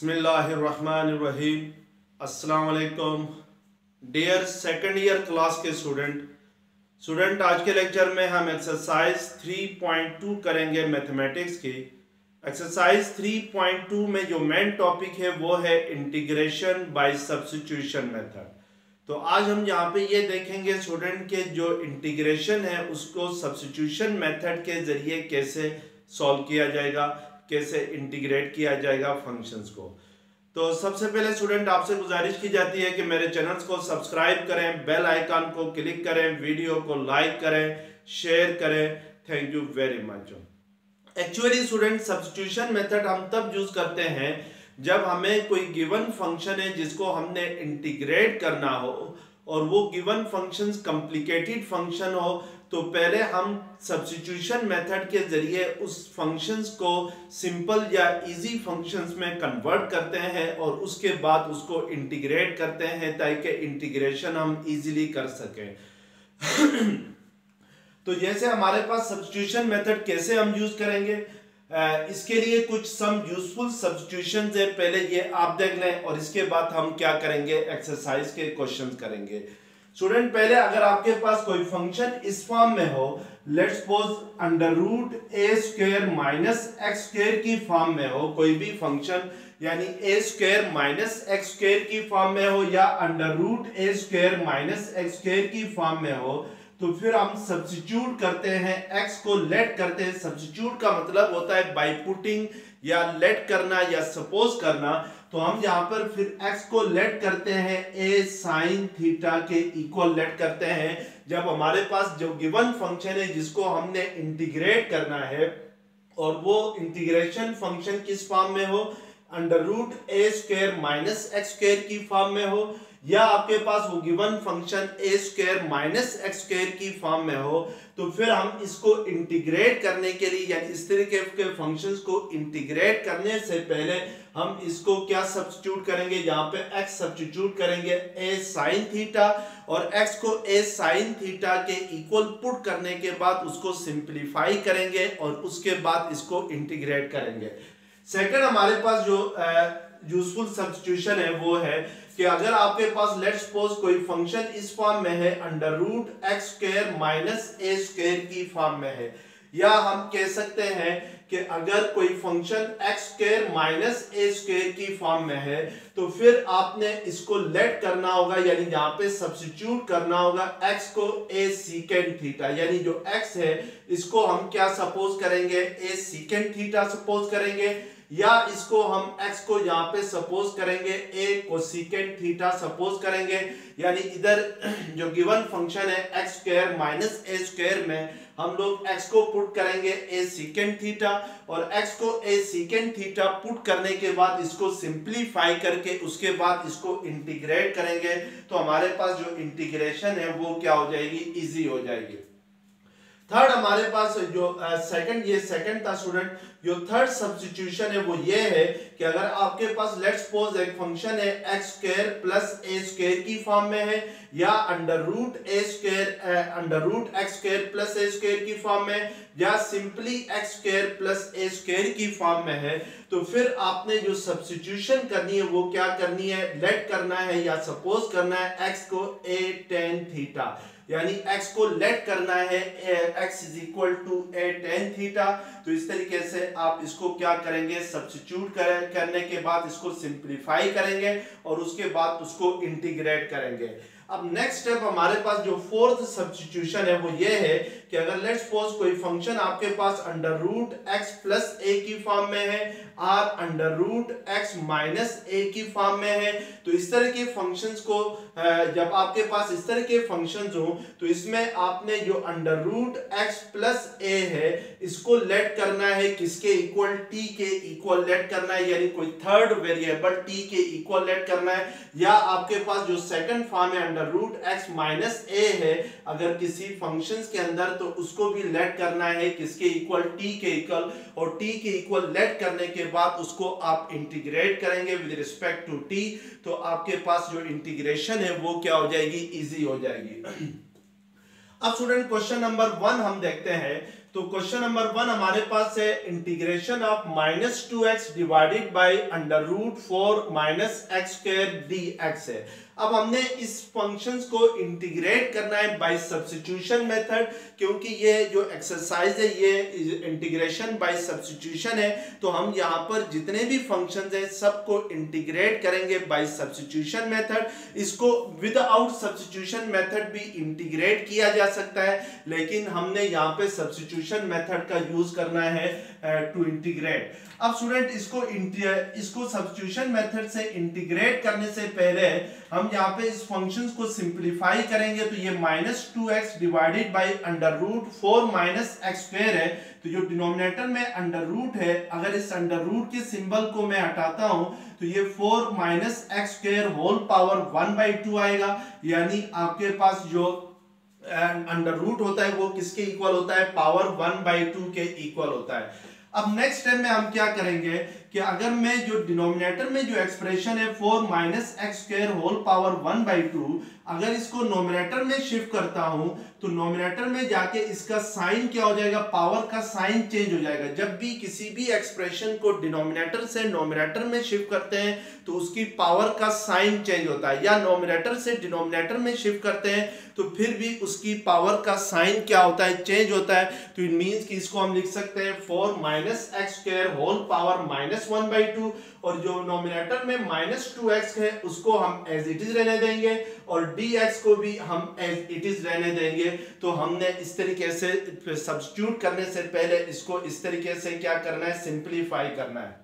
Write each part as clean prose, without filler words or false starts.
बिस्मिल्लाहिर्रहमानिर्रहीम। अस्सलाम वालेकुम डियर सेकंड ईयर क्लास के स्टूडेंट आज के लेक्चर में हम एक्सरसाइज 3.2 करेंगे मैथमेटिक्स की। एक्सरसाइज 3.2 में जो मेन टॉपिक है वो है इंटीग्रेशन बाय सब्स्टिट्यूशन मेथड। तो आज हम यहाँ पे ये देखेंगे स्टूडेंट के जो इंटीग्रेशन है उसको सब्स्टिट्यूशन मेथड के जरिए कैसे सॉल्व किया जाएगा, कैसे इंटीग्रेट किया जाएगा फंक्शंस को। तो सबसे पहले स्टूडेंट आपसे गुजारिश की जाती है कि मेरे चैनल्स को सब्सक्राइब करें, बेल आइकन को क्लिक करें, वीडियो को लाइक करें, शेयर करें। Thank you very much. Actually student substitution method हम तब यूज करते हैं जब हमें कोई गिवन फंक्शन है जिसको हमने इंटीग्रेट करना हो और वो गिवन फंक्शन कॉम्प्लिकेटेड फंक्शन हो, तो पहले हम सब्स्टिट्यूशन मेथड के जरिए उस फंक्शंस को सिंपल या इजी फंक्शंस में कन्वर्ट करते हैं और उसके बाद उसको इंटीग्रेट करते हैं ताकि इंटीग्रेशन हम इजीली कर सकें। तो जैसे हमारे पास सब्स्टिट्यूशन मेथड कैसे हम यूज करेंगे, इसके लिए कुछ सम यूजफुल सब्स्टिट्यूशंस है, पहले ये आप देख लें और इसके बाद हम क्या करेंगे, एक्सरसाइज के क्वेश्चंस करेंगे। स्टूडेंट पहले अगर आपके पास कोई फंक्शन इस फॉर्म में हो, let's suppose under root a square minus x square की फॉर्म में हो, कोई भी फंक्शन यानी a square minus x square की फॉर्म में हो या under root a square minus x square की फॉर्म में हो, तो फिर हम सब्स्टिट्यूट करते हैं, x को लेट करते हैं। सब्स्टिट्यूट का मतलब होता है बाय पुटिंग या लेट करना या सपोज करना। तो हम यहाँ पर फिर x को लेट करते हैं a sin थीटा के इक्वल लेट करते हैं। जब हमारे पास जो गिवन फंक्शन है जिसको हमने इंटीग्रेट करना है और वो इंटीग्रेशन फंक्शन किस फॉर्म में हो, under root a square minus x square की फॉर्म में हो या आपके पास वो गिवन फंक्शन ए स्क्वायर माइनस एक्स स्क्वायर की फॉर्म में हो, तो फिर हम इसको इंटीग्रेट करने के लिए यानी इस तरीके के फंक्शंस को इंटीग्रेट करने से पहले हम इसको क्या सब्स्टिट्यूट करेंगे, यहाँ पे x सब्स्टिट्यूट करेंगे a sin थीटा और x को a sin थीटा के इक्वल पुट करने के बाद उसको सिंप्लीफाई करेंगे और उसके बाद इसको इंटीग्रेट करेंगे। सेकंड हमारे पास जो यूजफुल सब्स्टिट्यूशन है वो है कि अगर आपके पास लेट्स सपोज कोई फंक्शन इस फॉर्म में है, under root X square minus A square की फॉर्म में है, या हम कह सकते हैं कि अगर कोई function x square minus A square की फॉर्म में है, तो फिर आपने इसको लेट करना होगा यानी यहाँ पे सब्स्टिट्यूट करना होगा x को a सीकेंड थीटा, यानी जो x है इसको हम क्या सपोज करेंगे, a सीकेंड थीटा सपोज करेंगे, या इसको हम x को यहाँ पे सपोज करेंगे a कोसेकेंट थीटा सपोज करेंगे। यानी इधर जो गिवन फंक्शन है x square minus A square में हम लोग x को पुट करेंगे a सीकेंट थीटा और x को a सीकेंट थीटा पुट करने के बाद इसको सिंप्लीफाई करके उसके बाद इसको इंटीग्रेट करेंगे, तो हमारे पास जो इंटीग्रेशन है वो क्या हो जाएगी, इजी हो जाएगी। थर्ड हमारे पास जो सेकंड था स्टूडेंट, जो थर्ड सब्स्टिट्यूशन है वो ये है कि अगर आपके पास लेट्स सपोज एक फंक्शन है एक्स स्क्वायर प्लस ए स्क्वायर की फॉर्म में है या under root X square plus ए स्क्वायर की फॉर्म में या सिंपली एक्स स्क्वायर प्लस ए स्क्वायर की फॉर्म में है, तो फिर आपने जो सब्स्टिट्यूशन करनी है वो क्या करनी है, लेट करना है या सपोज करना है एक्स को a tan थीटा, यानी x को लेट करना है x is equal to a tan theta. तो इस तरीके से आप इसको क्या करेंगे, सब्स्टिट्यूट करने के बाद इसको सिंप्लीफाई करेंगे और उसके बाद उसको इंटीग्रेट करेंगे। अब नेक्स्ट स्टेप हमारे पास जो फोर्थ सब्स्टिट्यूशन है वो ये है कि अगर लेट्स सपोज कोई फंक्शन आपके पास अंडर रूट एक्स प्लस ए की फॉर्म में है और अंडर रूट एक्स माइनस ए की फॉर्म में है, तो इस तरह के फंक्शंस को जब आपके पास इस तरह के फंक्शंस हो तो इसमें आपने जो अंडर रूट एक्स प्लस ए है इसको लेट करना है किसके इक्वल, टी के इक्वल लेट करना है, यानी कोई थर्ड वेरिएबल टी के इक्वल लेट करना है। या आपके पास जो सेकंड फॉर्म है अंडर रूट एक्स माइनस ए है अगर किसी फंक्शंस के अंदर, तो उसको भी लेट करना है किसके इक्वल, टी के इक्वल, और टी के इक्वल लेट करने के बाद उसको आप इंटीग्रेट करेंगे विद रिस्पेक्ट टू टी, तो आपके पास जो इंटीग्रेशन है वो क्या हो जाएगी, इजी हो जाएगी। अब स्टूडेंट क्वेश्चन नंबर 1 हम देखते हैं। तो क्वेश्चन नंबर 1 हमारे पास है integration of -2x divided by √4 -x² dx है। अब हमने इस फंक्शंस को इंटीग्रेट करना है बाय सब्स्टिट्यूशन मेथड, क्योंकि ये जो एक्सरसाइज है ये इंटीग्रेशन बाय सब्स्टिट्यूशन है। तो हम यहाँ पर जितने भी फंक्शंस हैं सबको इंटीग्रेट करेंगे बाय सब्स्टिट्यूशन मेथड। इसको विदाउट सब्स्टिट्यूशन मेथड भी इंटीग्रेट किया जा सकता है, लेकिन हमने यहाँ पे सब्स्टिट्यूशन मेथड का यूज करना है टू इंटीग्रेट। अब स्टूडेंट इसको सब्स्टिट्यूशन मेथड से इंटीग्रेट करने से पहले हम यहाँ पे इस फंक्शंस को सिंपलीफाई करेंगे। तो ये -2x डिवाइडेड बाय √4 -x² है। तो जो डिनोमिनेटर में अंडर रूट है, अगर इस अंडर रूट के सिंबल को मैं हटाता हूं तो ये 4 -x² होल पावर 1/2 आएगा। यानी आपके पास जो अंडर रूट होता है वो किसके इक्वल होता है? पावर 1/2 के इक्वल होता है। अब नेक्स्ट स्टेप में हम क्या करेंगे कि अगर मैं जो डिनोमिनेटर में जो एक्सप्रेशन है 4 -x² होल पावर 1/2, अगर इसको नोमिनेटर में शिफ्ट करता हूं तो नोमिनेटर में जाके इसका साइन क्या हो जाएगा? पावर का साइन चेंज हो जाएगा। जब भी किसी भी एक्सप्रेशन को डिनोमिनेटर से नोमिनेटर में शिफ्ट करते हैं तो उसकी पावर का साइन चेंज होता है, या नोमिनेटर से डिनोमिनेटर में शिफ्ट करते हैं तो फिर भी उसकी पावर का साइन क्या होता है? चेंज होता है। तो इट मींस कि इसको हम लिख सकते हैं 4 -x² होल पावर -1/2, और जो नोमिनेटर में -2x है उसको हम एज इट इज रहने देंगे और dx को भी हम एज इट इज रहने देंगे। तो हमने इस तरीके से सब्स्टिट्यूट करने से पहले इसको इस तरीके से क्या करना है? सिंपलीफाई करना है।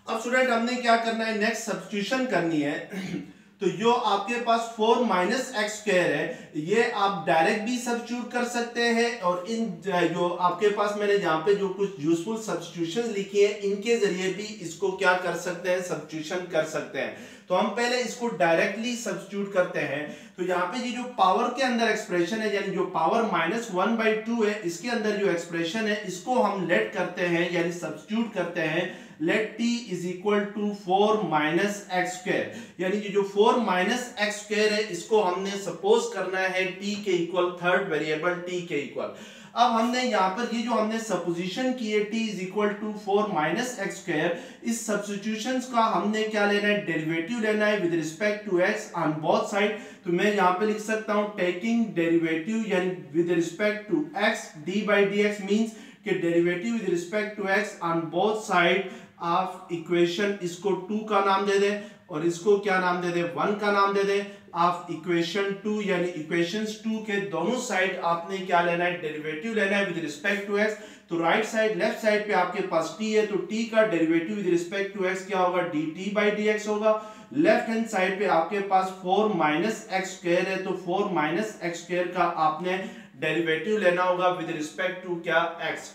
अब स्टूडेंट हमने क्या करना है? नेक्स्ट सब्स्टिट्यूशन करनी है। तो जो आपके पास 4 -x² है ये आप डायरेक्ट भी सब्स्टिट्यूट कर सकते हैं, और इन जो आपके पास मैंने यहाँ पे जो कुछ यूजफुल सब्स्टिट्यूशन लिखी है इनके जरिए भी इसको क्या कर सकते हैं? सब्स्टिट्यूशन कर सकते हैं। तो हम पहले इसको डायरेक्टली सब्स्टिट्यूट करते हैं। तो यहाँ पे ये जो पावर के अंदर एक्सप्रेशन है, यानी जो पावर -1/2 है, इसके अंदर जो एक्सप्रेशन है इसको हम लेट करते हैं, यानी सब्स्टिट्यूट करते हैं। Let t is equal to 4 -x², यानी कि जो 4 -x² है इसको हमने सपोज करना है t के इक्वल, थर्ड वेरिएबल t के इक्वल। अब हमने यहाँ पर ये जो हमने सपोजिशन की है t is equal to 4 -x², इस सब्स्टिट्यूशंस का हमने क्या लेना है? डेरिवेटिव लेना है with respect to x on both side. तो मैं यहाँ पे लिख सकता हूँ टेकिंग डेरिवेटिव यानी with respect to x d/dx means कि derivative with respect to x on both side of equation, इसको 2 का नाम दे दे और इसको क्या नाम दे दे? 1 का नाम दे दे ऑफ इक्वेशन 2, यानी इक्वेशंस 2 के दोनों साइड आपने क्या लेना है? डेरिवेटिव लेना है विद रिस्पेक्ट टू x। तो राइट साइड लेफ्ट साइड पे आपके पास t है, तो t का derivative with respect to x क्या होगा? dt/dx होगा। लेफ्ट हैंड साइड पे आपके पास 4 -x² है, तो 4 -x² का आपने डेरिवेटिव लेना होगा विद रिस्पेक्ट टू क्या? x।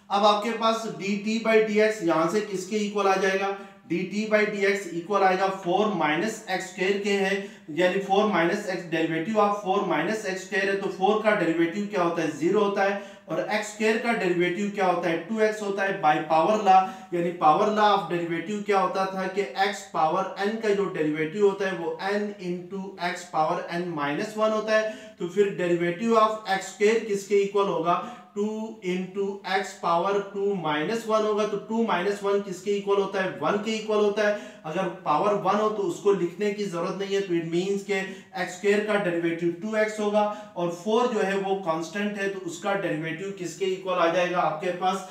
अब आपके पास dt/dx यहां से किसके इक्वल आ जाएगा? dt/dx इक्वल आएगा 4 -x² के है, यानी 4 -x डेरिवेटिव ऑफ 4 -x² है, तो 4 का डेरिवेटिव क्या होता है? 0 होता है, और x² का डेरिवेटिव क्या होता है? 2x होता है बाय पावर लॉ। यानी पावर लॉ ऑफ डेरिवेटिव क्या होता था कि x पावर n का जो डेरिवेटिव होता है वो n into x power n -1 होता है। तो फिर डेरिवेटिव ऑफ x² किसके इक्वल होगा? 2 इंटू x पावर 2 -1 होगा। तो 2 -1 किसके इक्वल होता है? 1 के इक्वल होता है। अगर पावर 1 हो तो उसको लिखने की जरूरत नहीं है, तो इट मींस के x² का डेरिवेटिव 2x होगा, और 4 जो है वो कांस्टेंट है तो उसका डेरिवेटिव किसके इक्वल आ जाएगा? आपके पास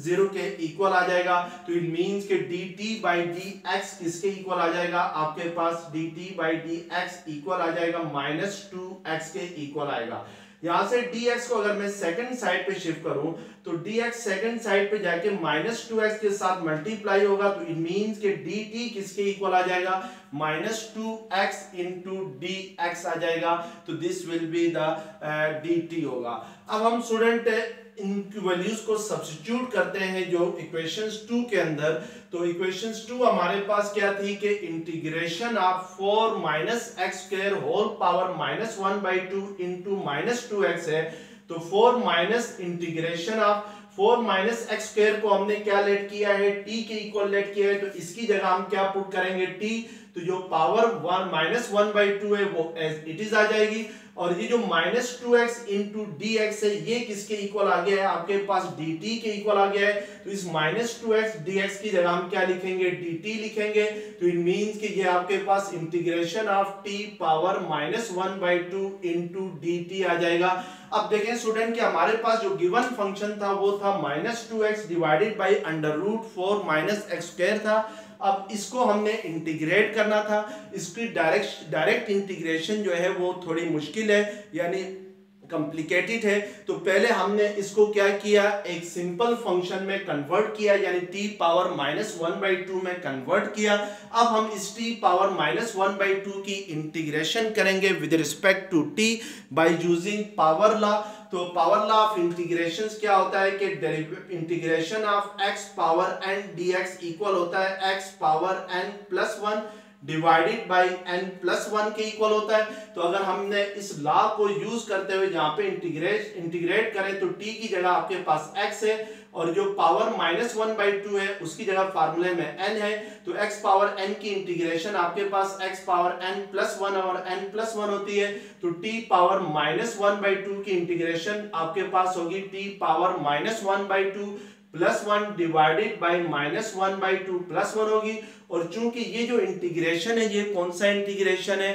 0 के इक्वल आ जाएगा। तो इट मींस के dt/dx किसके इक्वल आ जाएगा? आपके पास dt/dx इक्वल आ जाएगा -2x के इक्वल आएगा। यहां से dx को अगर मैं सेकंड साइड पे शिफ्ट करूं तो dx सेकंड साइड पे जाके -2x के साथ मल्टीप्लाई होगा, तो इट मींस के dt किसके इक्वल आ जाएगा? -2x इंटू dx आ जाएगा। तो this will be the dt होगा। अब हम स्टूडेंट इन वैल्यूज को सब्स्टिट्यूट करते हैं जो इक्वेशंस 2 के अंदर। तो इक्वेशंस 2 हमारे पास क्या थी कि integration of 4 -x² whole power -1/2 into -2x है। तो 4 माइनस इंटीग्रेशन ऑफ 4 -x² को हमने क्या लेट किया है? t के इक्वल लेट किया है, तो इसकी जगह हम क्या पुट करेंगे? t। तो जो पावर -1/2 है वो एज इट इज आ जाएगी, और ये जो -2x इंटू डी एक्स है ये किसके इक्वल आ गया है, आपके पास dt के इक्वल आ गया है। तो इस -2x dx की जगह हम क्या लिखेंगे, dt लिखेंगे। तो इट मींस कि ये आपके पास integration of t power -1/2 into dt आ जाएगा। अब देखें स्टूडेंट कि हमारे पास जो गिवन फंक्शन था वो था -2x डिवाइडेड बाई √4 x² था। अब इसको हमने इंटीग्रेट करना था। इसकी डायरेक्ट इंटीग्रेशन जो है वो थोड़ी मुश्किल है, यानी कॉम्प्लिकेटेड है। तो पहले हमने इसको क्या किया, एक सिंपल फंक्शन में कन्वर्ट किया, यानी t पावर -1/2 में कन्वर्ट किया। अब हम इस t पावर -1/2 की इंटीग्रेशन करेंगे with respect to t by using power law. तो पावर लॉ ऑफ इंटीग्रेशंस क्या होता है कि integration of x power n dx equal होता है x power n plus 1 divided by n+1 के इक्वल होता है। तो अगर हमने इस लॉ को यूज करते हुए यहाँ पे इंटीग्रेट करें तो t की जगह आपके पास x है और जो पावर -1/2 है उसकी जगह फार्मूले में n है। तो x पावर n की इंटीग्रेशन आपके पास x पावर n+1 और n+1 होती है। तो t पावर -1/2 की इंटीग्रेशन आपके पास होगी t power -1/2 plus 1 divided by -1/2 plus 1 होगी। और चूंकि ये जो इंटीग्रेशन है ये कौन सा इंटीग्रेशन है,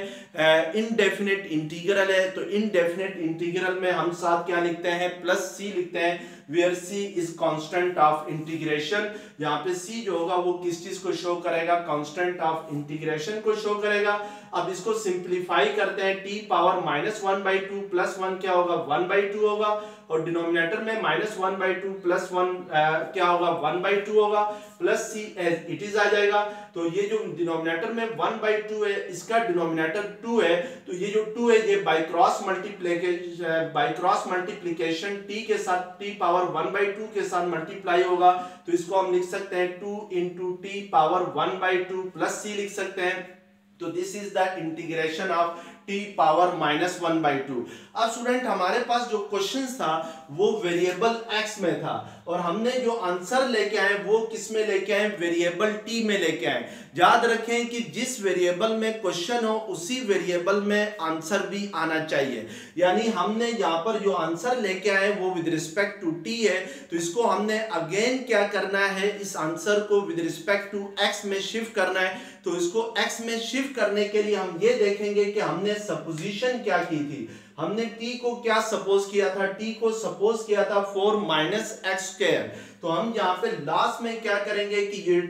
इनडेफिनेट इंटीग्रल है। तो इनडेफिनेट इंटीग्रल में हम साथ क्या लिखते हैं, +c लिखते हैं, where c is constant of integration. यहाँ पे c जो होगा वो किस चीज को शो करेगा, कांस्टेंट ऑफ इंटीग्रेशन को शो करेगा। अब इसको सिंप्लीफाई करते हैं, t पावर -1/2 प्लस 1 क्या होगा, 1/2 होगा। और डिनोमिनेटर में -1/2 प्लस 1 क्या होगा, 1/2 होगा, plus c as it is आ जाएगा। तो ये जो डिनोमिनेटर में 1/2 है इसका डिनोमिनेटर 2 है। तो ये जो 2 है ये बाय क्रॉस मल्टीप्लिकेशन t के साथ t पावर 1/2 के साथ मल्टीप्लाई होगा। तो इसको हम लिख सकते हैं 2 into t power 1/2 plus c लिख सकते हैं। तो this is the integration of t power -1/2। अब स्टूडेंट हमारे पास जो क्वेश्चन था वो वेरिएबल x में था और हमने जो आंसर लेके आए वो किस में लेके आए, वेरिएबल t में लेके आए। याद रखें कि जिस वेरिएबल में क्वेश्चन हो उसी वेरिएबल में आंसर भी आना चाहिए। यानी हमने यहाँ पर जो आंसर लेके आए वो विद रिस्पेक्ट टू t है। तो इसको हमने अगेन क्या करना है, इस आंसर को विद रिस्पेक्ट टू x में शिफ्ट करना है। तो इसको x में शिफ्ट करने के लिए हम ये देखेंगे कि हमने सपोजिशन क्या की थी। हमने t को क्या सपोज किया था, t को सपोज किया था 4 - x²। तो हम यहाँ पे लास्ट में क्या करेंगे कि ये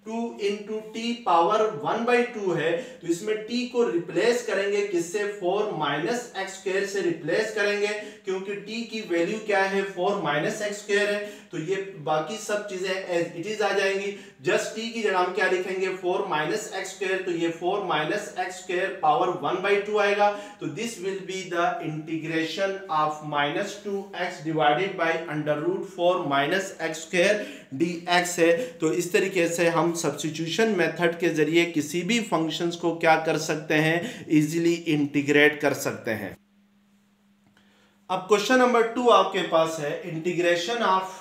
2 इंटू t पावर 1/2 है। तो इसमें t को रिप्लेस करेंगे किससे, 4 - x² से रिप्लेस करेंगे, क्योंकि t की वैल्यू क्या है, 4 - x² है। तो ये बाकी सब चीजें एज इट इज आ जाएंगी। जस्ट t की जगह हम क्या लिखेंगे, 4 - x²। तो ये 4 - x² पावर 1/2 आएगा। तो this will be the integration of -2x divided by √4 - x² dx है। तो इस तरीके से हम सब्स्टिट्यूशन मेथड के जरिए किसी भी फंक्शंस को क्या कर सकते हैं, इजीली इंटीग्रेट कर सकते हैं। अब क्वेश्चन नंबर 2 आपके पास है, integration of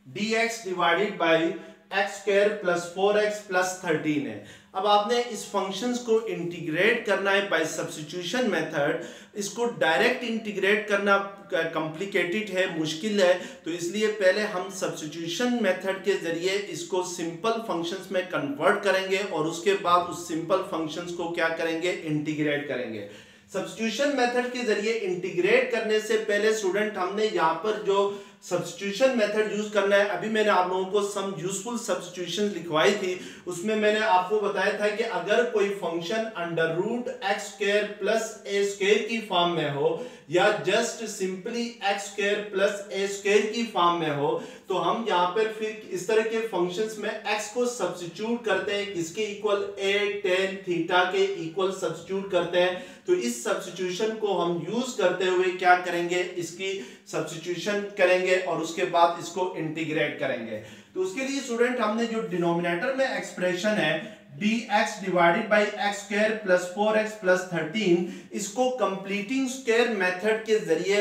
dx divided by x² plus 4x plus 13 है। अब आपने इस फंक्शंस को इंटीग्रेट करना है बाय सब्स्टिट्यूशन मेथड। इसको डायरेक्ट इंटीग्रेट करना कॉम्प्लिकेटेड है, मुश्किल है। तो इसलिए पहले हम सब्स्टिट्यूशन मेथड के जरिए इसको सिंपल फंक्शंस में कन्वर्ट करेंगे और उसके बाद उस सिंपल फंक्शंस को क्या करेंगे, इंटीग्रेट करेंगे। सब्स्टिट्यूशन मेथड के जरिए इंटीग्रेट करने से पहले स्टूडेंट हमने यहाँ पर जो सब्स्टिट्यूशन मेथड यूज करना है, अभी मैंने आप लोगों को सम यूजफुल सब्स्टिट्यूशन लिखवाई थी। उसमें मैंने आपको बताया था कि अगर कोई फंक्शन √x² प्लस a² की फॉर्म में हो या just simply x² plus a² की फॉर्म में हो, तो हम यहाँ पर फिर इस तरह के फंक्शंस में x को सब्स्टिट्यूट करते हैं, किसके इक्वल, a tan थीटा के इक्वल सब्स्टिट्यूट करते हैं। तो इस सब्स्टिट्यूशन को हम यूज करते हुए क्या करेंगे, इसकी सब्स्टिट्यूशन करेंगे और उसके बाद इसको इंटीग्रेट करेंगे। तो उसके लिए स्टूडेंट हमने जो डिनोमिनेटर में एक्सप्रेशन है dx divided by x square plus 4x plus 13, इसको कंप्लीटिंग स्क्वायर मेथड के जरिए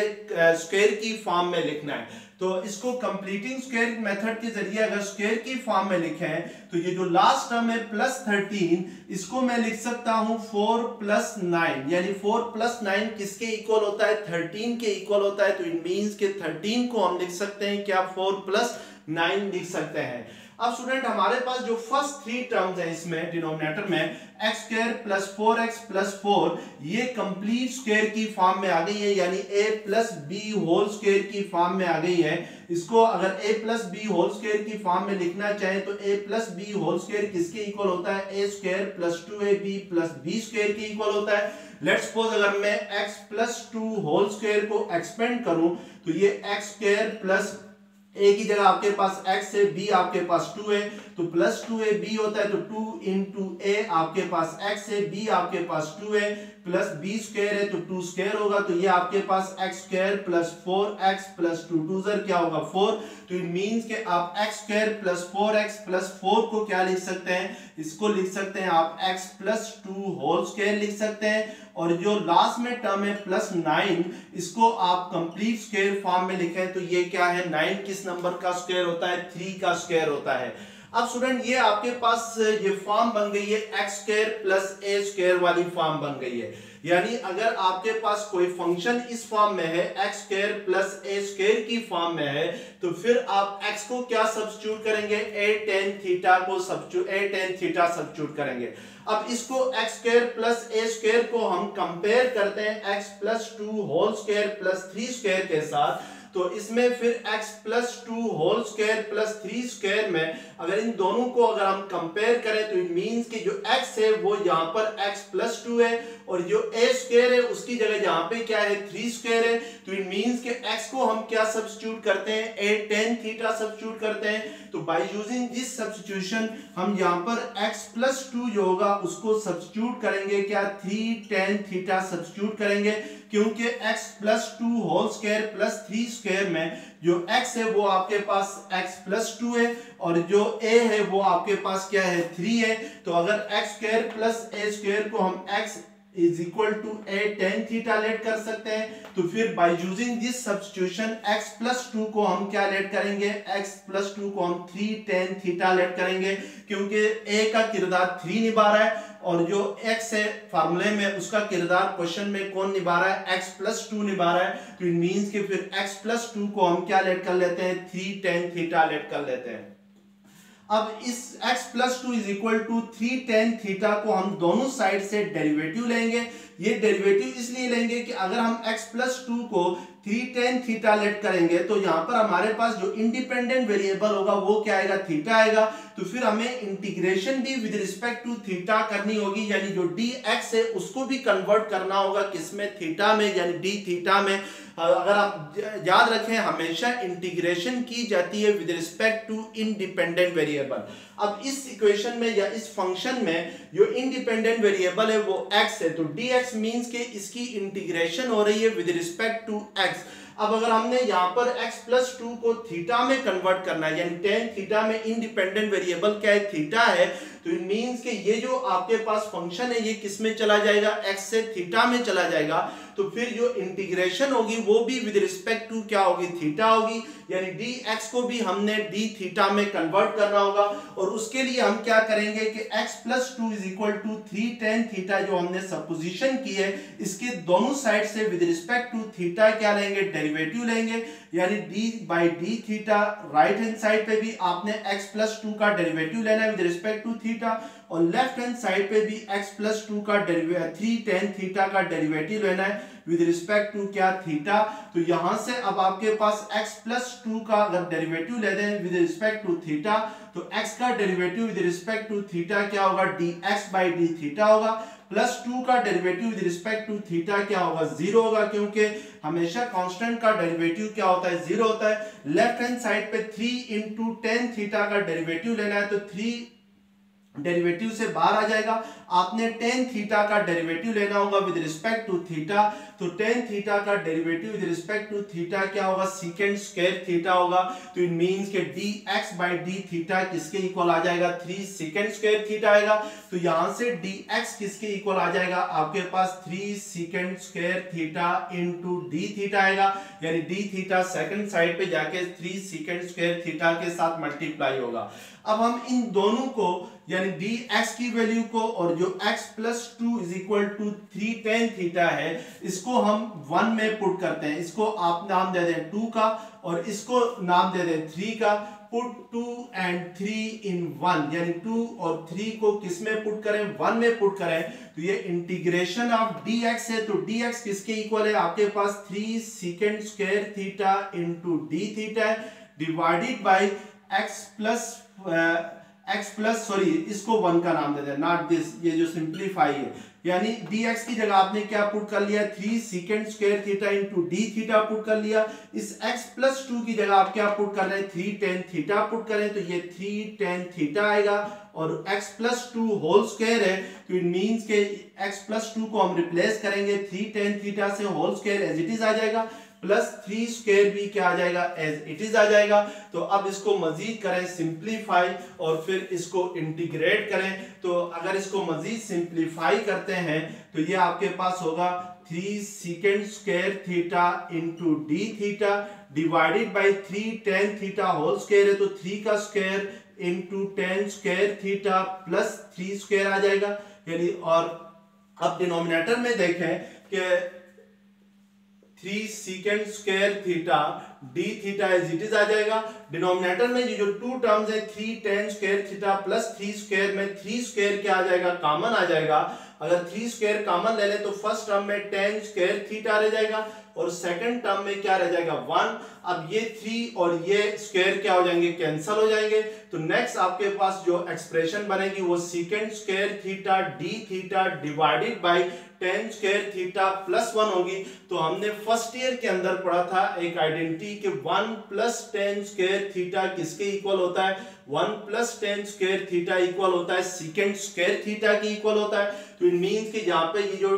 स्क्वायर की फॉर्म में लिखना है। तो इसको कंप्लीटिंग स्क्वायर मेथड के जरिए अगर स्क्वायर की फॉर्म में लिखें तो ये जो लास्ट टर्म है प्लस 13, इसको मैं लिख सकता हूं 4 प्लस 9, यानी 4 प्लस 9 किसके इक्वल होता है, 13 के इक्वल होता है। तो इट मींस के 13 को हम लिख सकते हैं क्या, 4 प्लस 9 लिख सकते हैं। अब स्टूडेंट हमारे पास जो फर्स्ट 3 टर्म्स हैं इसमें डिनोमिनेटर में x square plus 4x plus 4, ये कंप्लीट स्क्वायर की फॉर्म में आ गई है, यानी a plus b whole square की फॉर्म में आ गई है। इसको अगर a plus b whole square की फॉर्म में लिखना चाहें तो a plus b whole square किसके इक्वल होता है, a square plus 2ab plus b square के इक्वल होता है। लेट्स सपोज अगर मैं x प्लस 2 होल स्क्वायर को एक्सपेंड करूं तो ये x स्क्वायर प्लस a की जगह आपके पास x है, b आपके पास 2 है, तो प्लस 2ab होता है, तो 2 इंटू a आपके पास x है, b आपके पास 2 है, प्लस b स्क्वायर है तो 2 स्क्वायर होगा, तो ये आपके पास x square plus 4x plus 2 2 जर क्या होगा 4। तो इट मींस के आप x square plus 4x plus 4 को क्या लिख सकते हैं, इसको लिख सकते हैं आप x प्लस 2 होल स्क्वायर लिख सकते हैं। और जो लास्ट में टर्म है प्लस 9, इसको आप कंप्लीट स्क्वायर फॉर्म में लिखें तो ये क्या है, 9 किस नंबर का स्क्वायर होता है, 3 का स्क्वायर होता है। अब स्टूडेंट ये आपके पास ये फॉर्म बन गई है एक्स स्क्वायर प्लस ए स्क्वायर वाली फॉर्म बन गई है। यानी अगर आपके पास कोई फंक्शन इस फॉर्म में है एक्स स्क्वायर प्लस ए स्क्वायर की फॉर्म में है, तो फिर आप x को क्या सब्स्टिट्यूट करेंगे, a tan थीटा को सब्स्टिट्यूट करेंगे। अब इसको x स्क्वायर प्लस ए स्क्वायर को हम कंपेयर करते हैं x plus 2 whole square plus 3 square के साथ, तो इसमें फिर x plus 2 whole square plus 3 square में अगर इन दोनों को अगर हम कंपेयर करें तो इट मींस कि जो x है वो यहाँ पर x प्लस 2 है और जो a स्क्वायर है उसकी जगह यहाँ पे क्या है 3 स्क्वायर है। तो इट मींस कि x को हम क्या सब्स्टिट्यूट करते हैं, a tan थीटा सब्स्टिट्यूट करते हैं। तो बाय यूजिंग दिस सब्स्टिट्यूशन हम यहाँ पर x प्लस 2 जो होगा उसको सब्स्टिट्यूट करेंगे क्या, 3 tan थीटा सब्स्टिट्यूट करेंगे, क्योंकि x plus 2 whole square plus 3 square में जो x है वो आपके पास x प्लस 2 है और जो a है वो आपके पास क्या है 3 है। तो अगर x square plus a square को हम x is equal to a tan theta let कर सकते हैं, तो फिर by using this substitution x plus 2 को हम क्या लेट करेंगे, x प्लस 2 को हम 3 tan थीटा लेट करेंगे, क्योंकि a का किरदार 3 निभा रहा है और जो x है फार्मूले में उसका किरदार क्वेश्चन में कौन निभा रहा है, x प्लस 2 निभा रहा है। तो इट मींस कि फिर x प्लस 2 को हम क्या लेट कर लेते हैं, 3 tan थीटा लेट कर लेते हैं। अब इस x plus 2 is equal to 3 tan theta को हम दोनों साइड से डेरिवेटिव लेंगे। ये डेरिवेटिव इसलिए लेंगे कि अगर हम x प्लस 2 को 3 tan थीटा लेट करेंगे तो यहाँ पर हमारे पास जो इंडिपेंडेंट वेरिएबल होगा वो क्या आएगा, थीटा आएगा। तो फिर हमें इंटीग्रेशन भी विद रिस्पेक्ट टू थीटा करनी होगी, यानी जो dx है उसको भी कन्वर्ट करना होगा किसमें, थीटा में, यानी d थीटा में। अगर आप याद रखें हमेशा इंटीग्रेशन की जाती है with respect to independent variable. अब इस इक्वेशन में या इस फंक्शन में जो इंडिपेंडेंट वेरिएबल है वो x है, तो dx मींस के इसकी इंटीग्रेशन हो रही है विद रिस्पेक्ट टू x। अब अगर हमने यहाँ पर x प्लस 2 को थीटा में कन्वर्ट करना है, यानी tan थीटा में इंडिपेंडेंट वेरिएबल क्या है, थीटा है, तो इट मींस कि ये जो आपके पास फंक्शन है ये किस में चला जाएगा, x से थीटा में चला जाएगा। तो फिर जो इंटीग्रेशन होगी वो भी विद रिस्पेक्ट टू क्या होगी, थीटा होगी, यानी dx को भी हमने d थीटा में कन्वर्ट करना होगा। और उसके लिए हम क्या करेंगे कि x plus 2 is equal to 3 tan theta जो हमने सपोजिशन की है इसके दोनों साइड से विद रिस्पेक्ट टू थीटा क्या लेंगे, डेरिवेटिव लेंगे, यानी d by d theta. Right hand side पे भी आपने x प्लस 2 का डेरिवेटिव लेना है विद रिस्पेक्ट टू थीटा और लेफ्ट हैंड साइड पे भी x प्लस 2 का 3 tan थीटा का डेरिवेटिव लेना है विद रिस्पेक्ट टू क्या, थीटा। तो यहां से अब आपके पास x प्लस 2 का अगर डेरिवेटिव लेते हैं विद रिस्पेक्ट टू थीटा तो x का derivative with respect to theta क्या होगा, dx बाई डी थीटा होगा, प्लस 2 का derivative with respect to theta क्या होगा, 0 होगा, क्योंकि हमेशा कांस्टेंट का डेरिवेटिव क्या होता है, 0 होता है। लेफ्ट हैंड साइड पे 3 इंटू tan थीटा का डेरिवेटिव लेना है, तो 3 डेरिवेटिव से बाहर आ जाएगा। आपने टेन थीटा का डेरिवेटिव लेना होगा विद रिस्पेक्ट टू थीटा। तो टेन थीटा का derivative with respect to theta क्या होगा, सीकेंड स्क्वायर थीटा होगा। तो इट मींस के dx बाई डी थीटा किसके इक्वल आ जाएगा, 3 सीकेंड स्क्वायर थीटा आएगा। तो यहां से dx किसके इक्वल आ जाएगा, आपके पास 3 सीकेंड square theta into D theta आएगा। यानी डी थीटा सेकंड साइड पे जाके 3 सीकेंड स्क्वायर थीटा के साथ मल्टीप्लाई होगा। अब हम इन दोनों को यानी dx की वैल्यू को और जो x plus 2 is equal to 3 tan theta है, इसको हम 1 में पुट करते हैं। इसको आप नाम दे दें 2 का और इसको नाम दे दें 3 का। पुट 2 and 3 in 1 यानी 2 और 3 को किस में पुट करें, 1 में पुट करें। तो ये इंटीग्रेशन ऑफ dx है। तो dx किसके इक्वल है, आपके पास 3 सीकेंड square theta into D theta है divided by x plus sorry इसको 1 का नाम दे दें, नॉट दिस, ये जो सिंप्लीफाई है। यानी dx की जगह आपने क्या पुट कर लिया, 3 सीकेंड square theta into D theta put कर लिया। इस x प्लस 2 की जगह आप क्या पुट कर रहे हैं, 3 tan थीटा पुट करें। तो ये 3 tan थीटा आएगा और x प्लस 2 होल स्क्वायर है। तो इट मींस के x प्लस 2 को हम रिप्लेस करेंगे 3 tan थीटा से, whole square as it is आ जाएगा, प्लस 3 स्क्वायर भी क्या आ जाएगा, एज इट इज आ जाएगा। तो अब इसको मजीद करें सिंप्लीफाई और फिर इसको इंटीग्रेट करें। तो अगर इसको मजीद सिंप्लीफाई करते हैं तो ये आपके पास होगा 3 सीकेंड square theta into D theta divided by 3 tan theta whole square है। तो 3 का square into tan square theta plus 3 square आ जाएगा। यानी और अब डिनोमिनेटर में देखें कि 3 सीकेंड square theta d theta as it is आ जाएगा। डिनोमिनेटर में ये जो 2 टर्म्स है 3 tan square theta plus 3 square में 3 स्क्वायर क्या आ जाएगा, कॉमन आ जाएगा। अगर 3 स्क्वायर कॉमन ले लें तो फर्स्ट टर्म में tan स्क्वायर थीटा रह जाएगा और सेकंड टर्म में क्या रह जाएगा, 1। अब ये 3 और ये स्क्वायर क्या हो जाएंगे, कैंसिल हो जाएंगे। तो नेक्स्ट आपके पास जो एक्सप्रेशन बनेगी वो सीकेंड square theta d theta divided by tan square theta plus 1 होगी। तो हमने फर्स्ट ईयर के अंदर पढ़ा था एक आइडेंटिटी कि 1 प्लस tan स्क्वायर थीटा किसके इक्वल होता है, 1 plus tan square theta equal होता है सीकेंड स्क्वायर थीटा की इक्वल होता है। तो इट मींस कि यहाँ पे ये जो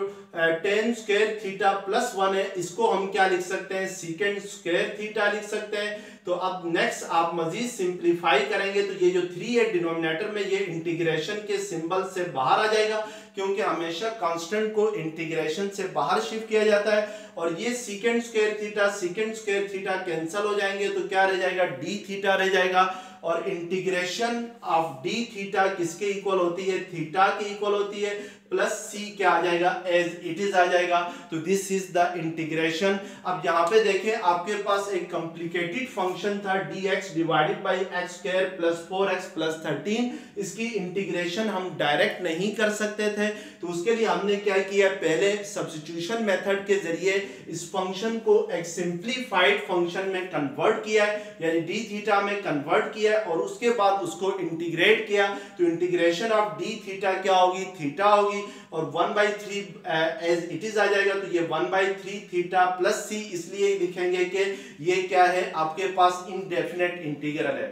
tan स्क्वायर थीटा प्लस 1 है, इसको हम क्या लिख सकते हैं, सीकेंड स्क्वायर थीटा लिख सकते हैं। तो अब नेक्स्ट आप मजीद सिंप्लीफाई करेंगे तो ये जो 3 है डिनोमिनेटर में, ये इंटीग्रेशन के सिंबल से बाहर आ जाएगा क्योंकि हमेशा कांस्टेंट को इंटीग्रेशन से बाहर शिफ्ट किया जाता है। और ये सीकेंड स्क्वायर थीटा कैंसिल हो जाएंगे तो क्या रह जाएगा, डी थीटा रह जाएगा। और इंटीग्रेशन ऑफ डी थीटा किसके इक्वल होती है, थीटा के इक्वल होती है, प्लस सी क्या आ जाएगा, एज इट इज आ जाएगा। तो दिस इज द इंटीग्रेशन। अब यहाँ पे देखें आपके पास एक कॉम्प्लिकेटेड फंक्शन था dx divided by x square plus 4x plus 13। इसकी इंटीग्रेशन हम डायरेक्ट नहीं कर सकते थे, तो उसके लिए हमने क्या किया, पहले सब्स्टिट्यूशन मेथड के जरिए इस फंक्शन को एक सिंप्लीफाइड फंक्शन में कन्वर्ट किया है, यानी डी थीटा में कन्वर्ट किया और उसके बाद उसको इंटीग्रेट किया। तो इंटीग्रेशन ऑफ डी थीटा क्या होगी, थीटा होगी और 1/3 एज इट इज आ जाएगा। तो ये 1/3 थीटा प्लस सी इसलिए लिखेंगे कि ये क्या है, आपके पास इनडेफिनेट इंटीग्रल है।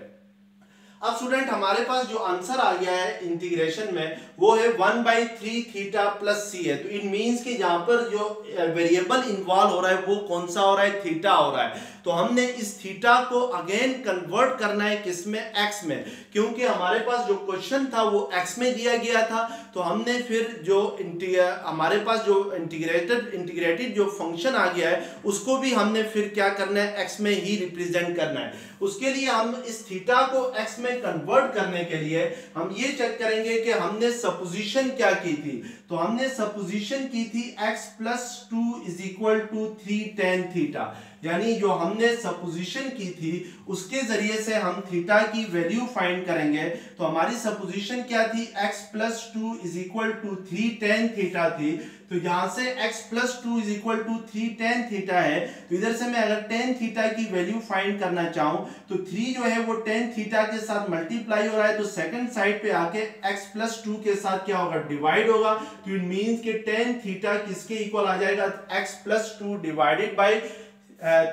अब स्टूडेंट हमारे पास जो आंसर आ गया है इंटीग्रेशन में वो है 1/3 थीटा प्लस सी है। तो इट मींस कि यहाँ पर जो वेरिएबल इन्वॉल्व हो रहा है वो कौन सा हो रहा है, थीटा हो रहा है। तो हमने इस थीटा को अगेन कन्वर्ट करना है किसमें, एक्स में, क्योंकि हमारे पास जो क्वेश्चन था वो एक्स में दिया गया था। तो हमने फिर जो हमारे पास जो इंटीग्रेटेड जो फंक्शन आ गया है उसको भी हमने फिर क्या करना है, एक्स में ही रिप्रेजेंट करना है। उसके लिए हम इस थीटा को एक्स में कन्वर्ट करने के लिए हम ये चेक करेंगे कि हमने सपोजिशन क्या की थी। तो हमने सपोजिशन की थी x plus 2 is equal to 3 tan theta, यानी जो हमने सपोजिशन की थी उसके जरिए से हम थीटा की वैल्यू फाइंड करेंगे। तो हमारी सपोजिशन क्या थी, x plus 2 is equal to 3 tan theta थी। तो यहां से x plus 2 is equal to 3 tan theta है। तो इधर से मैं अगर tan थीटा की वैल्यू फाइंड करना चाहूं तो 3 जो है वो tan थीटा के साथ मल्टीप्लाई हो रहा है, तो सेकंड साइड पे आके x प्लस 2 के साथ क्या होगा, डिवाइड होगा। तो इट मींस कि tan थीटा किसके इक्वल आ जाएगा, x प्लस 2 डिवाइडेड बाई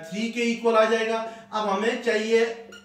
3 के इक्वल आ जाएगा। अब हमें चाहिए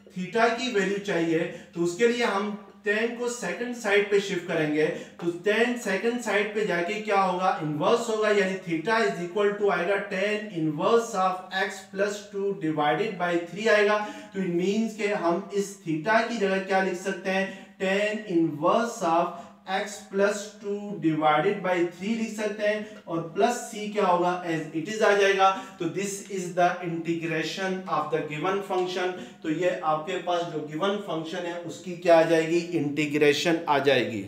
थीटा की वैल्यू चाहिए, तो उसके लिए हम tan को सेकंड साइड पे शिफ्ट करेंगे तो tan सेकंड साइड पे जाके क्या होगा, इनवर्स होगा, यानी थीटा इज इक्वल टू आएगा tan inverse of x plus 2 divided by 3 आएगा। तो इट मींस के हम इस थीटा की जगह क्या लिख सकते हैं, tan inverse of x plus 2 divided by 3 लिख सकते हैं, और प्लस c क्या होगा, एज इट इज आ जाएगा। तो this is the integration of the given function. तो ये आपके पास जो गिवन फंक्शन है उसकी क्या आ जाएगी, इंटीग्रेशन आ जाएगी।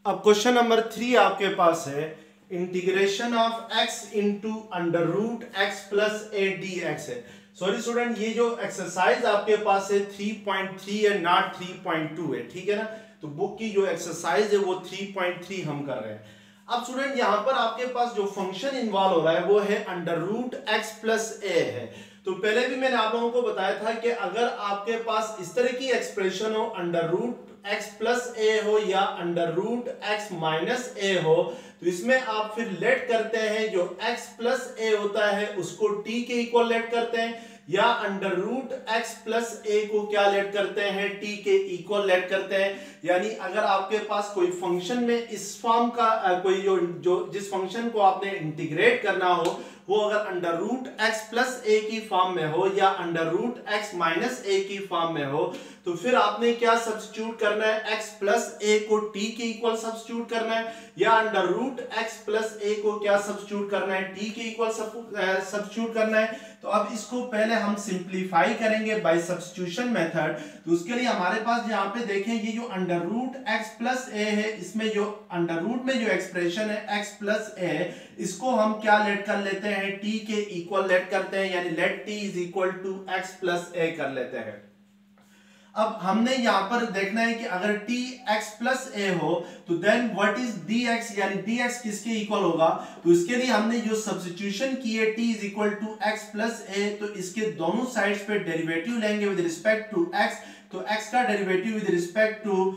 अब क्वेश्चन नंबर 3 आपके पास है integration of x into under root x plus a d x है। सॉरी स्टूडेंट, ये जो एक्सरसाइज आपके पास है 3.3 है, नॉट 3.2 है, ठीक है ना। तो बुक की जो एक्सरसाइज है वो 3.3 हम कर रहे हैं। अब स्टूडेंट यहां पर आपके पास जो फंक्शन इन्वॉल्व हो रहा है वो है अंडर रूट एक्स प्लस ए है। तो पहले भी मैंने आप लोगों को बताया था कि अगर आपके पास इस तरह की एक्सप्रेशन हो, अंडर रूट x प्लस ए हो या अंडर रूट x माइनस ए हो, तो इसमें आप फिर लेट करते हैं जो x प्लस ए होता है उसको t के इक्वल लेट करते हैं, या अंडर रूट x प्लस ए को क्या लेट करते हैं, t के इक्वल लेट करते हैं। यानी अगर आपके पास कोई फंक्शन में इस फॉर्म का कोई जो जिस फंक्शन को आपने इंटीग्रेट करना हो वो अगर अंडर रूट x प्लस ए की फॉर्म में हो या अंडर रूट x माइनस ए की फॉर्म में हो, तो फिर आपने क्या सब्स्टिट्यूट करना है, x प्लस ए को t के इक्वल सब्स्टिट्यूट करना है, या अंडर रूट x प्लस ए को क्या सब्स्टिट्यूट करना है, t के इक्वल सब्स्टिट्यूट करना है। तो अब इसको पहले हम सिंप्लीफाई करेंगे बाय सब्स्टिट्यूशन मेथड। तो उसके लिए हमारे पास यहाँ पे देखें ये जो अंडर रूट x प्लस ए है, इसमें जो अंडर रूट में जो एक्सप्रेशन है x प्लस ए, इसको हम क्या लेट कर लेते हैं, t के इक्वल लेट करते हैं, यानी let t is equal to x plus a कर लेते हैं। अब हमने यहां पर देखना है कि अगर t x प्लस ए हो तो देन व्हाट इज dx, यानी dx किसके इक्वल होगा। तो इसके लिए हमने जो सब्स्टिट्यूशन की है t is equal to x plus a, तो इसके दोनों साइड्स पे डेरिवेटिव लेंगे विद रिस्पेक्ट टू x। तो x का derivative with respect to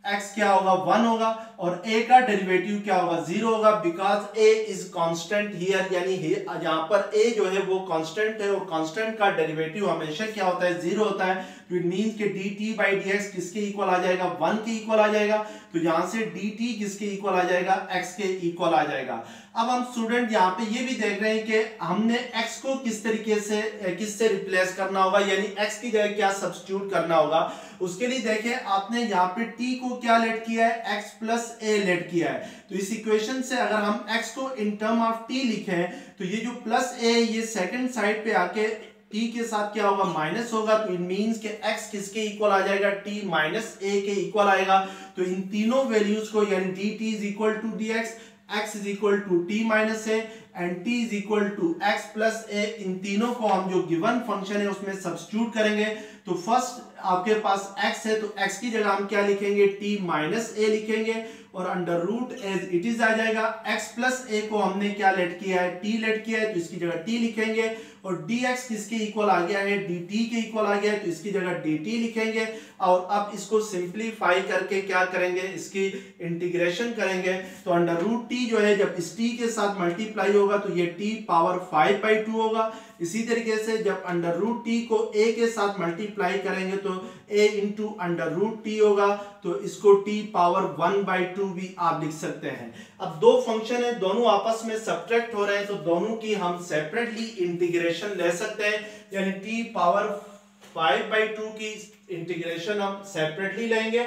x क्या होगा, 1 होगा, और a का डेरिवेटिव क्या होगा, 0 होगा, because a is constant here, यानी यहाँ पर a जो है वो कांस्टेंट है, और कांस्टेंट का डेरिवेटिव हमेशा क्या होता है, 0 होता है। तो इट मींस कि dt बाई dx किसके इक्वल आ जाएगा, 1 के इक्वल आ जाएगा। तो यहां से dt किसके इक्वल आ जाएगा, x के इक्वल आ जाएगा। अब हम स्टूडेंट यहाँ पे ये भी देख रहे हैं कि हमने x को किस तरीके से किससे रिप्लेस करना होगा, यानी x की जगह क्या सब्स्टिट्यूट करना होगा। उसके लिए देखें आपने यहाँ पे t को क्या लेट किया है, x प्लस ए लेट किया है। तो इस इक्वेशन से अगर हम x को इन टर्म ऑफ t लिखें तो ये जो प्लस ए ये सेकंड साइड पे आके t के साथ क्या होगा, माइनस होगा। तो इट मींस के x किसके इक्वल आ जाएगा, t माइनस ए के इक्वल आएगा। तो इन तीनों वैल्यूज को यानी dt is equal to dx, x is equal to t minus a and t is equal to x plus a, इन तीनों को हम जो गिवन फंक्शन है उसमें सब्स्टिट्यूट करेंगे। तो फर्स्ट आपके पास x है तो x की जगह हम क्या लिखेंगे, t माइनस ए लिखेंगे, और under root as it is आ जाएगा। x प्लस ए को हमने क्या लेट किया है, t लेट किया है, तो इसकी जगह t लिखेंगे, और dx किसके इक्वल आ गया है, dt के इक्वल आ गया है, तो इसकी जगह dt लिखेंगे। और अब इसको सिंप्लीफाई करके क्या करेंगे, इसकी इंटीग्रेशन करेंगे। तो अंडर रूट t जो है जब इस t के साथ मल्टीप्लाई होगा तो ये t पावर 5/2 होगा। इसी तरीके से जब अंडर रूट t को a के साथ मल्टीप्लाई करेंगे तो a into under root t होगा, तो इसको t पावर 1/2 भी आप लिख सकते हैं। अब दो फंक्शन है, दोनों आपस में सब्ट्रैक्ट हो रहे हैं, तो दोनों की हम सेपरेटली इंटीग्रेशन ले सकते हैं, यानी t पावर 5/2 की इंटीग्रेशन हम सेपरेटली लेंगे।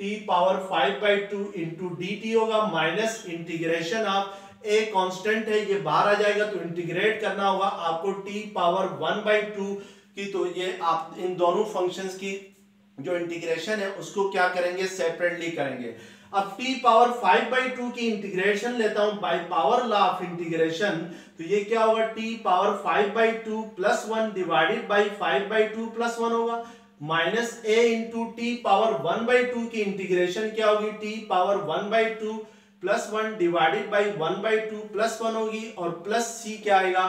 t पावर 5/2 इंटू dt होगा, minus integration of a constant है ये बाहर आ जाएगा, तो इंटीग्रेट करना होगा आपको t पावर 1/2 की। तो ये आप इन दोनों फंक्शंस की जो इंटीग्रेशन है उसको क्या करेंगे, सेपरेटली करेंगे। अब t पावर 5/2 की इंटीग्रेशन लेता हूं by power law of integration, तो ये क्या होगा, t power 5/2 plus 1 divided by 5/2 plus 1 होगा, minus a into t power 1/2 की इंटीग्रेशन क्या होगी, t power 1/2 plus 1 divided by 1/2 plus 1 होगी, और प्लस c क्या आएगा,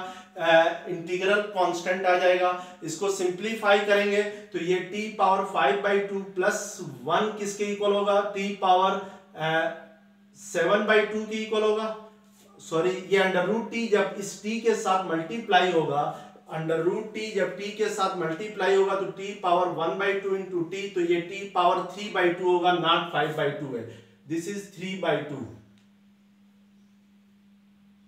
इंटीग्रल कांस्टेंट आ जाएगा। इसको सिंप्लीफाई करेंगे तो ये t पावर 5/2 प्लस 1 किसके इक्वल होगा, t पावर 7/2 के इक्वल होगा। सॉरी, ये अंडर रूट t जब इस t के साथ मल्टीप्लाई होगा, अंडर रूट टी जब टी के साथ मल्टीप्लाई होगा तो टी पावर 1/2 इंटू टी, तो ये टी पावर 3/2 होगा, नॉट 5/2 है। This is 3/2।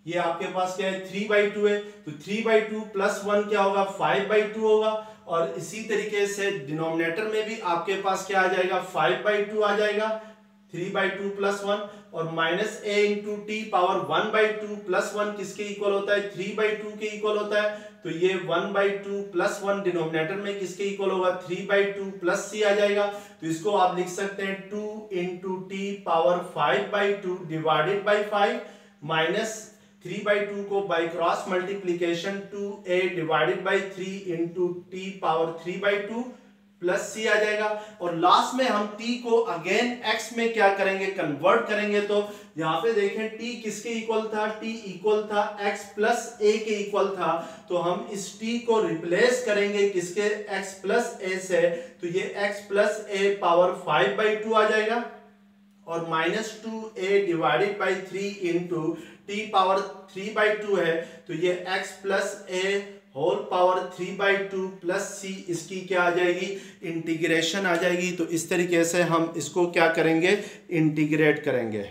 ये आपके पास क्या है 3/2 है, तो 3/2 प्लस 1 क्या होगा 5/2 होगा। और इसी तरीके से डिनोमिनेटर में भी आपके पास क्या आ जाएगा 5/2 आ जाएगा, 3/2 प्लस 1, और minus a into t power 1/2 plus 1 किसके इक्वल होता है 3/2 के इक्वल होता है, तो ये 1/2 प्लस 1 डिनोमिनेटर में किसके इक्वल होगा 3/2 प्लस c आ जाएगा। तो इसको आप लिख सकते हैं 2 into t power 5/2 divided by 5 minus 3/2 को by cross multiplication 2a divided by 3 into t power 3/2 plus c आ जाएगा। और लास्ट में हम t को अगेन x में क्या करेंगे कन्वर्ट करेंगे, तो यहाँ पे देखें t किसके इक्वल था, t इक्वल था x प्लस a के इक्वल था, तो हम इस t को रिप्लेस करेंगे किसके x प्लस a से, तो ये x प्लस a पावर 5/2 आ जाएगा, और minus 2a divided by 3 into t power 3/2 है, तो ये x plus a whole power 3/2 plus c इसकी क्या आ जाएगी इंटीग्रेशन आ जाएगी। तो इस तरीके से हम इसको क्या करेंगे इंटीग्रेट करेंगे।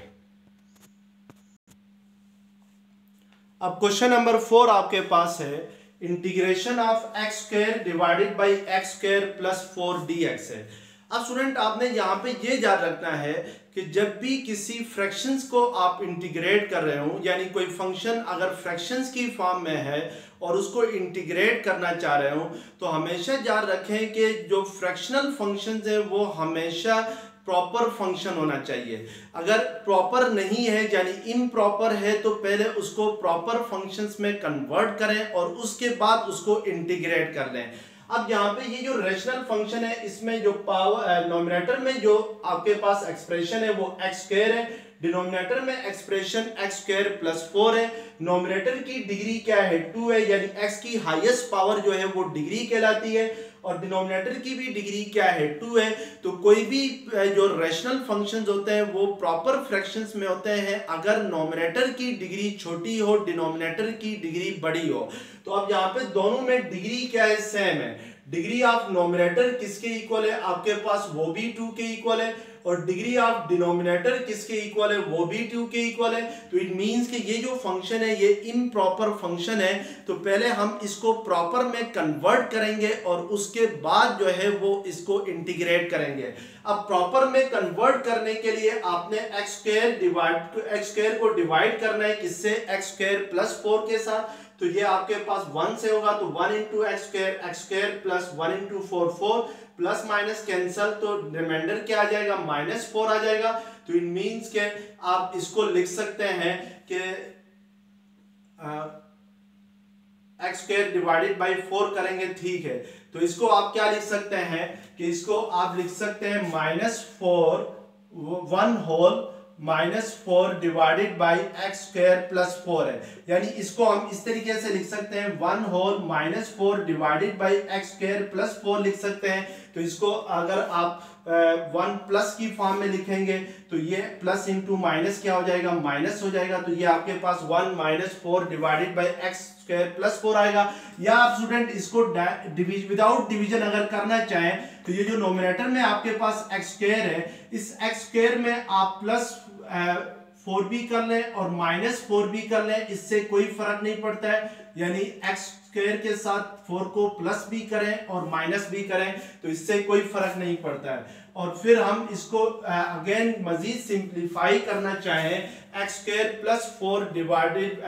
अब क्वेश्चन नंबर 4 आपके पास है integration of x square divided by x square plus 4 dx है। अब स्टूडेंट आपने यहाँ पे ये याद रखना है कि जब भी किसी फ्रैक्शंस को आप इंटीग्रेट कर रहे हो, यानी कोई फंक्शन अगर फ्रैक्शंस की फॉर्म में है और उसको इंटीग्रेट करना चाह रहे हो, तो हमेशा याद रखें कि जो फ्रैक्शनल फंक्शंस है वो हमेशा प्रॉपर फंक्शन होना चाहिए। अगर प्रॉपर नहीं है यानी इम्प्रॉपर है, तो पहले उसको प्रॉपर फंक्शंस में कन्वर्ट करें और उसके बाद उसको इंटीग्रेट कर लें। अब यहाँ पे ये जो रेशनल फंक्शन है इसमें जो पावर नोमिनेटर में जो आपके पास एक्सप्रेशन है वो x स्क्वायर है, डिनोमिनेटर में एक्सप्रेशन x स्क्वायर प्लस 4 है, नोमिनेटर की डिग्री क्या है 2 है, यानी x की हाईएस्ट पावर जो है वो डिग्री कहलाती है, और डिनोमिनेटर की भी डिग्री क्या है 2 है। तो कोई भी जो रेशनल फंक्शंस होते हैं वो प्रॉपर फ्रैक्शंस में होते हैं अगर नोमिनेटर की डिग्री छोटी हो, डिनोमिनेटर की डिग्री बड़ी हो। तो अब यहाँ पे दोनों में डिग्री क्या है सेम है, डिग्री ऑफ नोमिनेटर किसके इक्वल है आपके पास वो भी 2 के इक्वल है, और डिग्री ऑफ डिनोमिनेटर किसके इक्वल है वो भी 2 के इक्वल है। तो इट मींस कि ये जो फंक्शन है ये इम्प्रॉपर फंक्शन है, तो पहले हम इसको प्रॉपर में कन्वर्ट करेंगे और उसके बाद जो है वो इसको इंटीग्रेट करेंगे। अब प्रॉपर में कन्वर्ट करने के लिए आपने x स्क्वायर को डिवाइड करना है किससे x स्क्वायर प्लस 4 के साथ, तो ये आपके पास 1 से होगा, तो 1 into x square plus 1 into 4 4 plus minus cancel, तो रिमाइंडर क्या आ जाएगा -4 आ जाएगा। तो इट मींस के आप इसको लिख सकते हैं कि x स्क्वायर डिवाइडेड बाई 4 करेंगे, ठीक है। तो इसको आप क्या लिख सकते हैं कि इसको आप लिख सकते हैं -4 1 whole -4 divided by x square plus 4 है, यानी इसको हम इस तरीके से लिख सकते हैं 1 whole -4 divided by x square plus 4 लिख सकते हैं। तो इसको अगर आप 1 प्लस की फॉर्म में लिखेंगे तो ये प्लस इंटू माइनस क्या हो जाएगा माइनस हो जाएगा, तो ये आपके पास 1 -4 divided by x square plus 4 आएगा। या आप स्टूडेंट इसको विदाउट डिवीजन अगर करना चाहें तो ये जो नोमिनेटर में आपके पास x स्क्वायर है, इस x स्क्वायर में आप प्लस 4 भी कर लें और -4 भी कर लें, इससे कोई फर्क नहीं पड़ता है, यानी x स्क्वायर के साथ 4 को प्लस भी करें और माइनस भी करें तो इससे कोई फर्क नहीं पड़ता है। और फिर हम इसको अगेन मजीद सिंप्लीफाई करना चाहें, x square plus 4 divided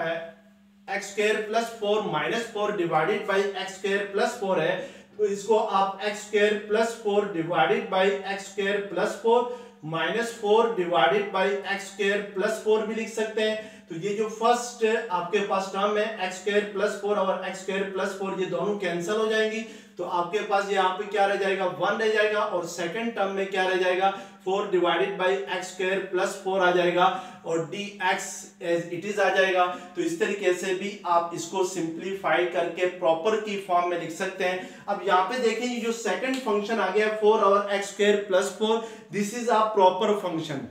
x square plus 4 -4 divided by x square plus 4 है, तो इसको आप x square plus 4 divided by x square plus 4 -4 divided by x square plus 4 भी लिख सकते हैं। तो ये जो फर्स्ट आपके पास टर्म है x स्क्वायर प्लस 4 और x स्क्वायर प्लस 4 ये दोनों कैंसिल हो जाएंगी, तो आपके पास यहाँ पे क्या रह जाएगा 1 रह जाएगा, और सेकंड टर्म में क्या रह जाएगा 4 divided by x square plus 4 आ जाएगा और dx एज इट इज आ जाएगा। तो इस तरीके से भी आप इसको सिंप्लीफाई करके प्रॉपर की फॉर्म में लिख सकते हैं। अब यहाँ पे देखें ये जो सेकंड फंक्शन आ गया 4 और x square plus 4, this is a proper function,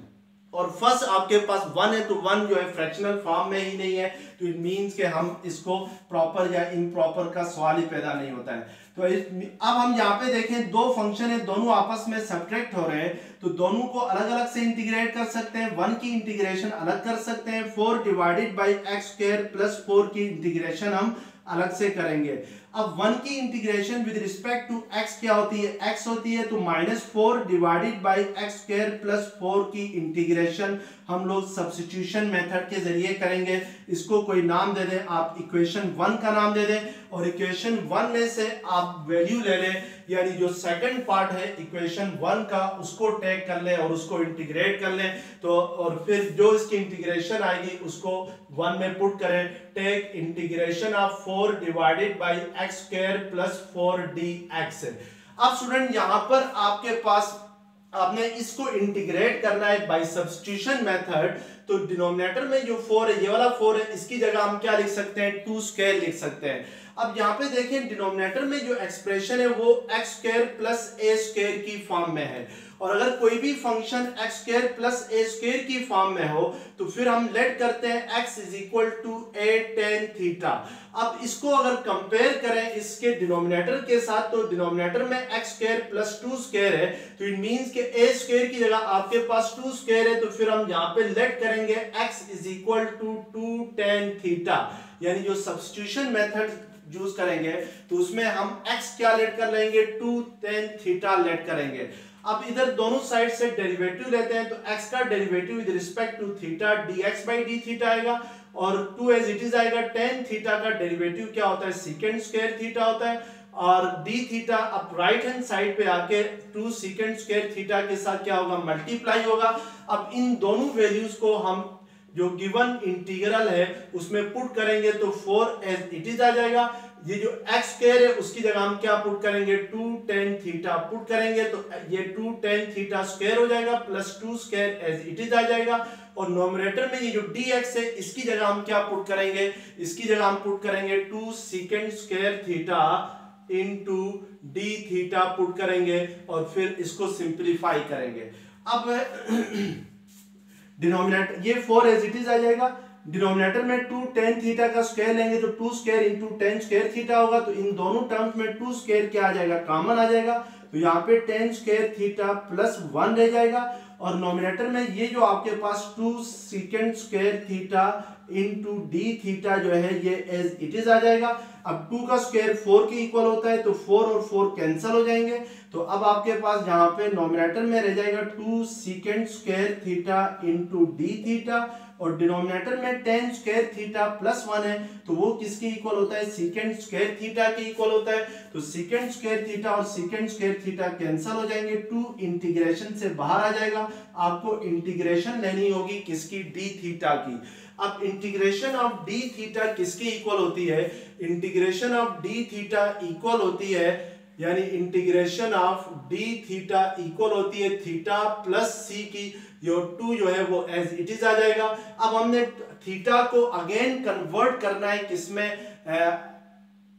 और फर्स्ट आपके पास 1 है तो 1 जो है फ्रैक्शनल फॉर्म में ही नहीं है, तो इट मीन्स कि हम इसको प्रॉपर या इम्प्रॉपर का सवाल ही पैदा नहीं होता है। तो अब हम यहाँ पे देखें दो फंक्शन है, दोनों आपस में सब्ट्रैक्ट हो रहे हैं, तो दोनों को अलग अलग से इंटीग्रेट कर सकते हैं। 1 की इंटीग्रेशन अलग कर सकते हैं, 4 divided by x square plus 4 की इंटीग्रेशन हम अलग से करेंगे। अब 1 की integration with respect to x क्या होती है, x होती है, तो -4 divided by x square plus 4 की इंटीग्रेशन हम लोग सब्स्टिट्यूशन मेथड के जरिए करेंगे। इसको कोई नाम दे दें, आप इक्वेशन 1 का नाम दे दें और इक्वेशन 1 में से आप वैल्यू ले लें, यानी जो सेकंड पार्ट है इक्वेशन 1 का उसको टेक कर लें और उसको इंटीग्रेट कर लें। तो और फिर जो इसकी इंटीग्रेशन आएगी उसको 1 में पुट करें। Take integration of 4 divided by x square plus 4dx। अब स्टूडेंट यहां पर आपके पास आपने इसको इंटीग्रेट करना है बाय सब्स्टिट्यूशन मेथड। तो डिनोमिनेटर में जो 4 है, ये वाला 4 है, इसकी जगह हम क्या लिख सकते हैं, 2 स्क्वायर लिख सकते हैं। अब यहाँ पे देखें डिनोमिनेटर में जो एक्सप्रेशन है वो एक्स स्क्वायर प्लस ए स्क्वायर की फॉर्म में है, और अगर कोई भी फंक्शन एक्स स्क्वायर प्लस ए स्क्वायर की फॉर्म में हो तो फिर हम लेट करते हैं x is equal to a tan theta. अब इसको अगर कंपेयर करें इसके डिनोमिनेटर के साथ, तो डिनोमिनेटर में एक्स स्क्वायर प्लस 2 स्क्वायर है, तो इट मींस कि a स्क्वायर की जगह आपके पास 2 स्क्वायर है, तो फिर हम यहाँ पे लेट करेंगे x is equal to 2 tan theta. यानी जो सब्स्टिट्यूशन मेथड यूज करेंगे तो उसमें हम x क्या लेट कर लेंगे, 2 tan थीटा लेट करेंगे। अब इधर दोनों साइड से डेरिवेटिव लेते हैं, तो x का derivative with respect to theta dx by d theta आएगा, और 2 एज इट इज आएगा। tan थीटा का डेरिवेटिव क्या होता है, सेकंड स्क्वायर थीटा होता है, और d थीटा अब राइट हैंड साइड पे आके 2 सेकंड स्क्वायर थीटा के साथ क्या होगा, मल्टीप्लाई होगा। अब इन दोनों वैल्यूज को हम जो गिवन इंटीग्रल है उसमें पुट करेंगे तो 4 एज इट इज आ जाएगा। ये जो x स्क्वायर है उसकी जगह हम क्या पुट करेंगे, 2 tan थीटा पुट करेंगे, तो ये 2 tan थीटा स्क्वायर हो जाएगा plus 2 square as it is आ जाएगा। और नोमिनेटर में ये जो dx है इसकी जगह हम क्या पुट करेंगे, इसकी जगह हम पुट करेंगे 2 second square theta into d theta put करेंगे और फिर इसको सिंपलीफाई करेंगे। अब डिनोमिनेटर ये 4 एज इट इज आ जाएगा, डिनोमिनेटर में 2 tan थीटा का स्क्वायर लेंगे तो 2 square into tan square theta होगा, तो इन दोनों टर्म्स में 2 स्क्वायर क्या आ जाएगा, कॉमन आ जाएगा, तो यहाँ पे tan स्क्वायर थीटा प्लस 1 रह जाएगा। और नोमिनेटर में ये जो आपके पास 2 second square theta into d theta जो है ये एज इट इज आ जाएगा। अब 2 का स्क्वायर 4 के इक्वल होता है, तो 4 और 4 कैंसिल हो जाएंगे, तो अब आपके पास यहाँ पे नोमिनेटर में रह जाएगा 2 second square theta into d theta, और डिनोमिनेटर में tan स्क्वायर थीटा प्लस 1 है, तो वो किसके इक्वल होता है, सेकंड स्क्वायर थीटा के इक्वल होता है। तो सेकंड स्क्वायर थीटा और सेकंड स्क्वायर थीटा कैंसिल हो जाएंगे, 2 इंटीग्रेशन से बाहर आ जाएगा। आपको इंटीग्रेशन लेनी होगी किसकी, d थीटा की। अब इंटीग्रेशन ऑफ d थीटा किसके इक्वल होती है, integration of d theta equal होती है, यानी integration of d theta equal होती है थीटा प्लस c की, यो 2 जो है वो एज इट इज आ जाएगा। अब हमने थीटा को अगेन कन्वर्ट करना है किसमें,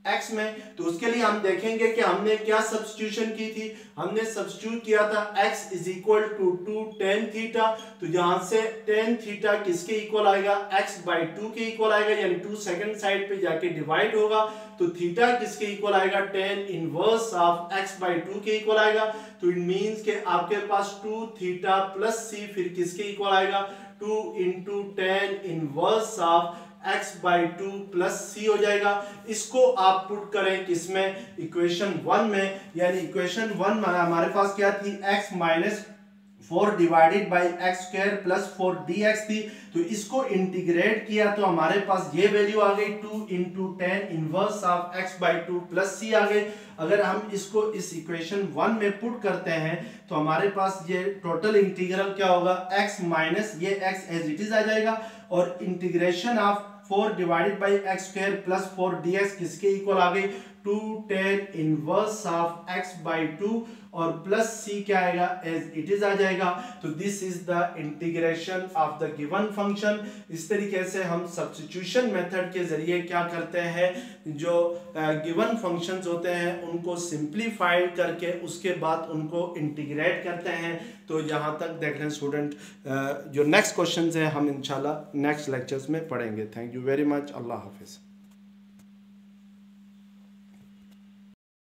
x में, तो उसके लिए हम देखेंगे कि हमने क्या सब्स्टिट्यूशन की थी, हमने सब्स्टिट्यूट किया था x is equal to 2 tan theta, तो यहां से tan थीटा किसके इक्वल आएगा, x बाई 2 के इक्वल आएगा, यानी 2 सेकंड साइड पे जाके डिवाइड होगा, तो थीटा किसके इक्वल आएगा, tan inverse of x by 2 के इक्वल आएगा। तो इट मींस के आपके पास 2 थीटा प्लस c फिर किसके इक्वल आएगा, 2 into tan inverse of x by 2 plus c हो जाएगा। इसको आप पुट करें किसमें, इक्वेशन 1 में, यानी इक्वेशन 1 में हमारे पास क्या थी, x minus 4 divided by x square plus 4dx थी, तो इसको इंटीग्रेट किया तो हमारे पास ये वैल्यू आ गई 2 into tan inverse of x by 2 plus c आ गई। अगर हम इसको इस इक्वेशन 1 में पुट करते हैं तो हमारे पास ये टोटल इंटीग्रल क्या होगा, x माइनस ये x एज इट इज आ जाएगा, और integration of 4 divided by x square plus 4dx किसके इक्वल आ गई, two tan inverse of x by 2 और प्लस c क्या आएगा, एज इट इज आ जाएगा। तो this is the integration of the given function. इस तरीके से हम सब्स्टिट्यूशन मेथड के जरिए क्या करते हैं, जो गिवन फंक्शंस होते हैं उनको सिंप्लीफाइड करके उसके बाद उनको इंटीग्रेट करते हैं। तो यहाँ तक देख लें स्टूडेंट, जो नेक्स्ट क्वेश्चन है हम इंशाल्लाह नेक्स्ट लेक्चर्स में पढ़ेंगे। Thank you very much. अल्लाह हाफिज़।